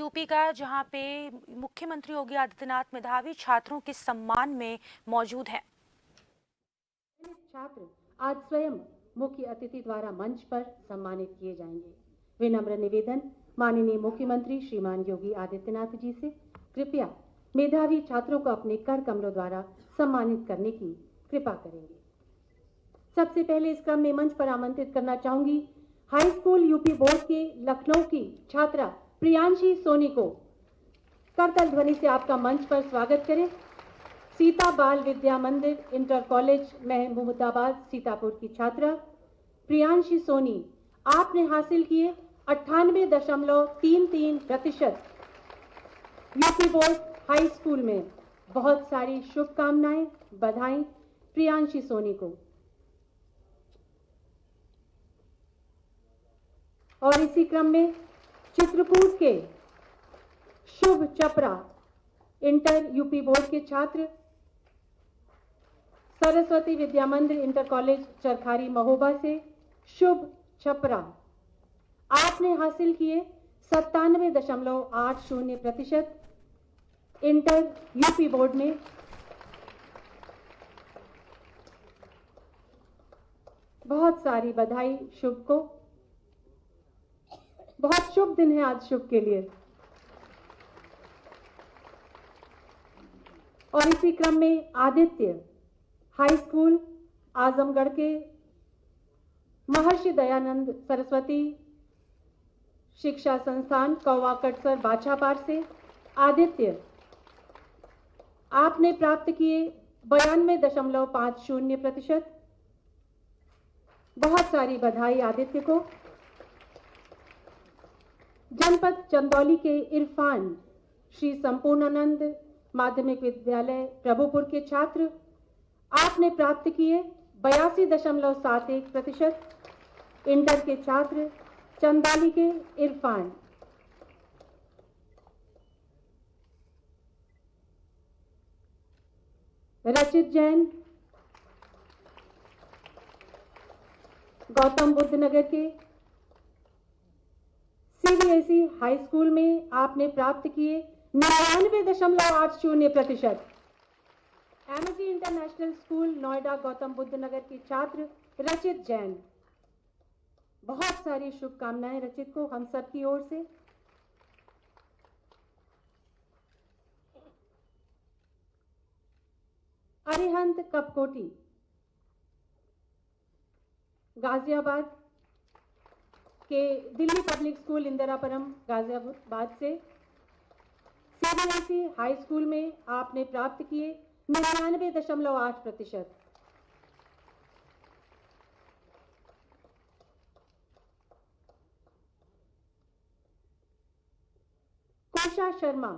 UP का, जहां पे मुख्यमंत्री योगी आदित्यनाथ मेधावी छात्रों के सम्मान में मौजूद हैं। छात्र आज स्वयं मुख्य अतिथि द्वारा मंच पर सम्मानित किए जाएंगे। विनम्र निवेदन माननीय मुख्यमंत्री श्रीमान योगी आदित्यनाथ जी से कृपया मेधावी छात्रों को अपने कर कमलों द्वारा सम्मानित करने की कृपा करेंगे। सबसे पहले इस क्रम में मंच पर आमंत्रित करना चाहूंगी हाई स्कूल यूपी बोर्ड के लखनऊ की छात्रा प्रियांशी सोनी को। करताल ध्वनि से आपका मंच पर स्वागत करें। सीता बाल विद्या मंदिर इंटर कॉलेज महमूदाबाद सीतापुर की छात्रा प्रियांशी सोनी, आपने हासिल किए 98.33% यूपी बोर्ड हाई स्कूल में। बहुत सारी शुभकामनाएं, बधाई प्रियांशी सोनी को। और इसी क्रम में चित्रकूट के शुभ चपरा इंटर यूपी बोर्ड के छात्र सरस्वती विद्या मंदिर इंटर कॉलेज चरखारी महोबा से शुभ छपरा, आपने हासिल किए 97.80% इंटर यूपी बोर्ड में। बहुत सारी बधाई शुभ को। बहुत शुभ दिन है आज शुभ के लिए। और इसी क्रम में आदित्य हाई स्कूल आजमगढ़ के महर्षि दयानंद सरस्वती शिक्षा संस्थान कौवा कटसर बाछापार से आदित्य, आपने प्राप्त किए 92.50%। बहुत सारी बधाई आदित्य को। जनपद चंदौली के इरफान श्री संपूर्णानंद माध्यमिक विद्यालय प्रभुपुर के छात्र, आपने प्राप्त किए 82.71%। इंटर के छात्र चंदौली के इरफान। रचित जैन गौतम बुद्ध नगर के सीबीएसई हाई स्कूल में आपने प्राप्त किए 99.80%। Amity international school Noida Gautam Buddh Nagar की छात्र रचित जैन। बहुत सारी शुभकामनाएं रचित को हम सब की ओर से। अरिहंत कपकोटी गाजियाबाद के दिल्ली पब्लिक स्कूल इंदिरापुरम गाजियाबाद से सीबीएसई हाई स्कूल में आपने प्राप्त किए 99.8%। Kosha Sharma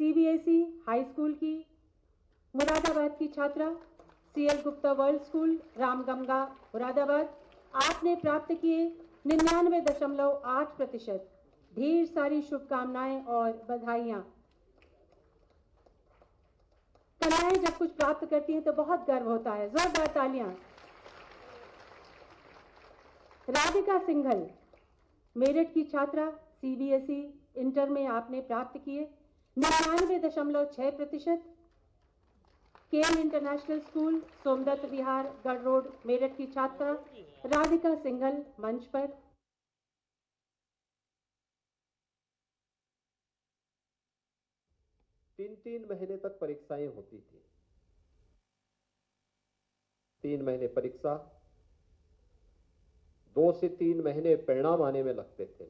CBSE high school की मुरादाबाद की छात्रा CL Gupta world school Ramganga Moradabad, आपने प्राप्त किए 99.8%। ढेर सारी शुभकामनाएं और बधाइयां। कन्याएं जब कुछ प्राप्त करती हैं तो बहुत गर्व होता है। जोरदार तालियां। राधिका सिंघल मेरठ की छात्रा सीबीएसई इंटर में आपने प्राप्त किए 99.6%। केएल इंटरनेशनल स्कूल सोमदत्त विहार गढ़ रोड मेरठ की छात्रा राधिका सिंघल मंच पर। तीन महीने तक परीक्षाएं होती थी। 3 महीने परीक्षा, 2 से 3 महीने परिणाम आने में लगते थे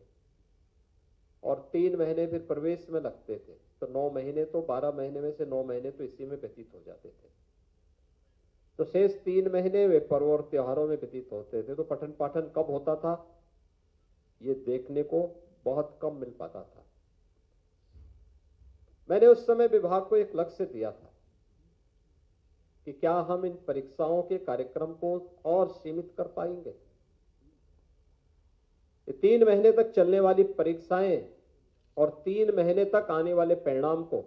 और 3 महीने फिर प्रवेश में लगते थे। तो 9 महीने तो 12 महीने में से 9 महीने तो इसी में व्यतीत हो जाते थे। तो शेष 3 महीने वे पर्व और त्योहारों में व्यतीत होते थे। तो पठन पाठन कब होता था ये देखने को बहुत कम मिल पाता था। मैंने उस समय विभाग को एक लक्ष्य दिया था कि क्या हम इन परीक्षाओं के कार्यक्रम को और सीमित कर पाएंगे। 3 महीने तक चलने वाली परीक्षाएं और 3 महीने तक आने वाले परिणाम को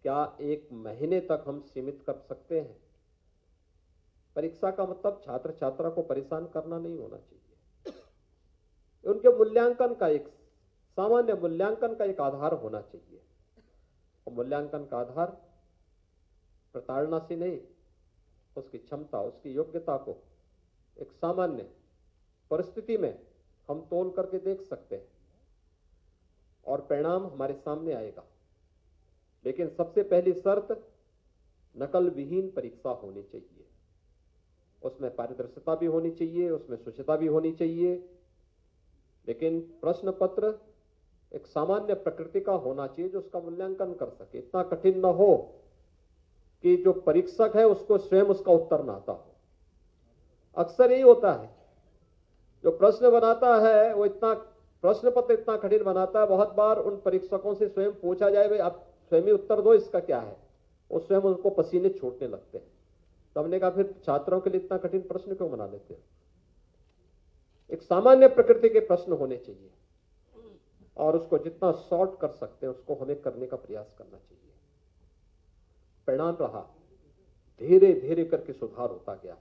क्या 1 महीने तक हम सीमित कर सकते हैं। परीक्षा का मतलब छात्र छात्रा को परेशान करना नहीं होना चाहिए। उनके मूल्यांकन का एक सामान्य मूल्यांकन का एक आधार होना चाहिए। और मूल्यांकन का आधार प्रताड़ना से नहीं, उसकी क्षमता, उसकी योग्यता को एक सामान्य परिस्थिति में हम तोल करके देख सकते हैं और परिणाम हमारे सामने आएगा। लेकिन सबसे पहली शर्त नकल विहीन परीक्षा होनी चाहिए। उसमें पारदर्शिता भी होनी चाहिए, उसमें शुचिता भी होनी चाहिए। लेकिन प्रश्न पत्र एक सामान्य प्रकृति का होना चाहिए जो उसका मूल्यांकन कर सके। इतना कठिन न हो कि जो परीक्षक है उसको स्वयं उसका उत्तर ना आता हो। अक्सर यही होता है, जो प्रश्न बनाता है वो इतना प्रश्न पत्र इतना कठिन बनाता है, बहुत बार उन परीक्षकों से स्वयं पूछा जाए भाई आप स्वयं ही उत्तर दो इसका क्या है, वो स्वयं उनको पसीने छूटने लगते हैं। तो हमने कहा फिर छात्रों के लिए इतना कठिन प्रश्न क्यों बना लेते हैं। एक सामान्य प्रकृति के प्रश्न होने चाहिए और उसको जितना शॉर्ट कर सकते हैं उसको हमें करने का प्रयास करना चाहिए। परिणाम रहा, धीरे धीरे करके सुधार होता गया,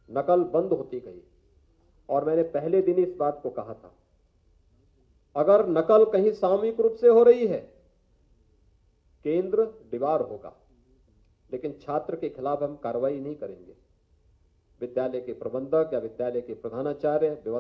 नकल बंद होती गई। और मैंने पहले दिन इस बात को कहा था, अगर नकल कहीं सामूहिक रूप से हो रही है, केंद्र दीवार होगा, लेकिन छात्र के खिलाफ हम कार्रवाई नहीं करेंगे। विद्यालय के प्रबंधक या विद्यालय के प्रधानाचार्य, व्यवस्था